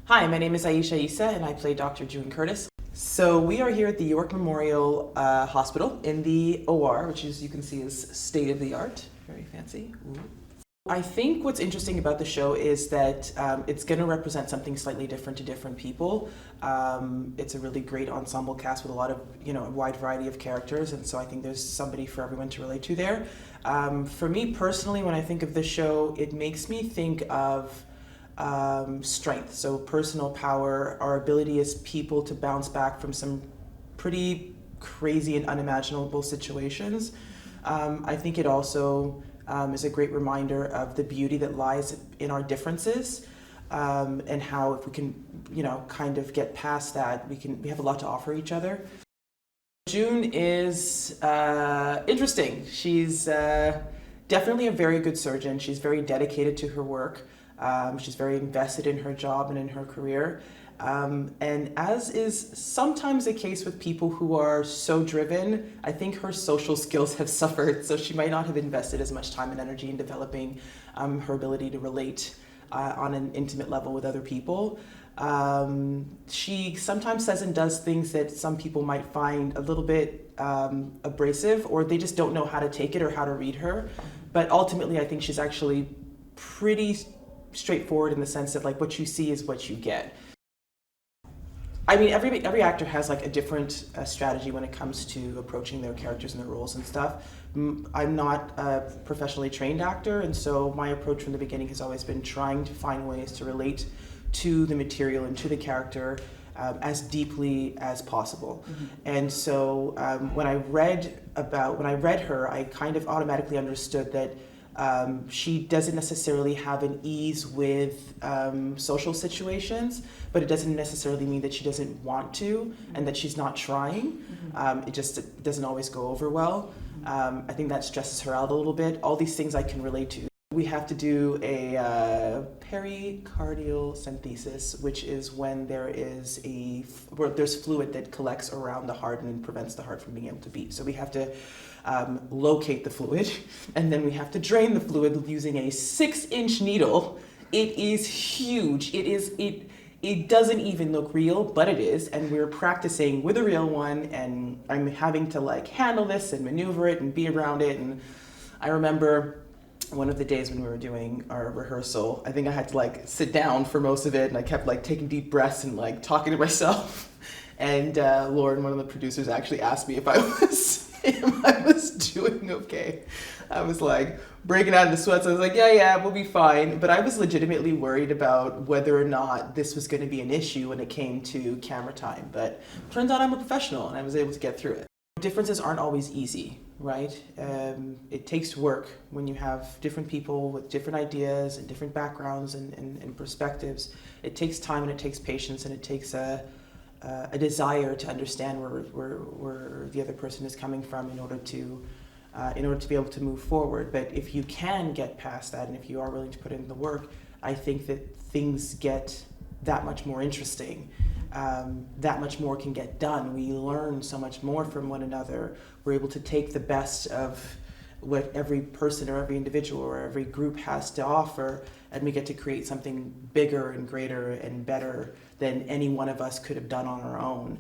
Hi, my name is Ayisha Issa and I play Dr. June Curtis. So we are here at the York Memorial Hospital in the OR, which as you can see is state of the art, very fancy. Ooh. I think what's interesting about the show is that it's going to represent something slightly different to different people. It's a really great ensemble cast with a lot of, a wide variety of characters, and so I think there's somebody for everyone to relate to there. For me personally, when I think of this show, it makes me think of strength, so personal power, our ability as people to bounce back from some pretty crazy and unimaginable situations. I think it also is a great reminder of the beauty that lies in our differences, and how if we can, kind of get past that, we have a lot to offer each other. June is interesting. She's definitely a very good surgeon. She's very dedicated to her work. She's very invested in her job and in her career. And as is sometimes the case with people who are so driven, I think her social skills have suffered, so she might not have invested as much time and energy in developing her ability to relate on an intimate level with other people. She sometimes says and does things that some people might find a little bit abrasive, or they just don't know how to take it or how to read her. But ultimately, I think she's actually pretty straightforward in the sense that what you see is what you get. I mean, every actor has a different strategy when it comes to approaching their characters and their roles and stuff. I'm not a professionally trained actor, and so my approach from the beginning has always been trying to find ways to relate to the material and to the character as deeply as possible. Mm-hmm. And so when I read her, I kind of automatically understood that she doesn't necessarily have an ease with social situations, but it doesn't necessarily mean that she doesn't want to and that she's not trying. Mm-hmm. It just doesn't always go over well. I think that stresses her out a little bit. All these things I can relate to. We have to do a pericardial centesis, which is when there's fluid that collects around the heart and prevents the heart from being able to beat. So we have to locate the fluid, and then we have to drain the fluid using a 6-inch needle. It is huge. It doesn't even look real, but it is, and we're practicing with a real one, and I'm having to handle this and maneuver it and be around it. And I remember one of the days when we were doing our rehearsal, I think I had to sit down for most of it, and I kept taking deep breaths and talking to myself. And Lauren, one of the producers, actually asked me if I was doing okay. I was breaking out into sweats. I was yeah, we'll be fine. But I was legitimately worried about whether or not this was going to be an issue when it came to camera time. But turns out I'm a professional, and I was able to get through it. Differences aren't always easy, right? It takes work when you have different people with different ideas and different backgrounds and perspectives. It takes time and it takes patience, and it takes a desire to understand where the other person is coming from in order to be able to move forward. But if you can get past that, and if you are willing to put in the work, I think that things get that much more interesting. That much more can get done. We learn so much more from one another. We're able to take the best of what every person or every individual or every group has to offer, and we get to create something bigger and greater and better than any one of us could have done on our own.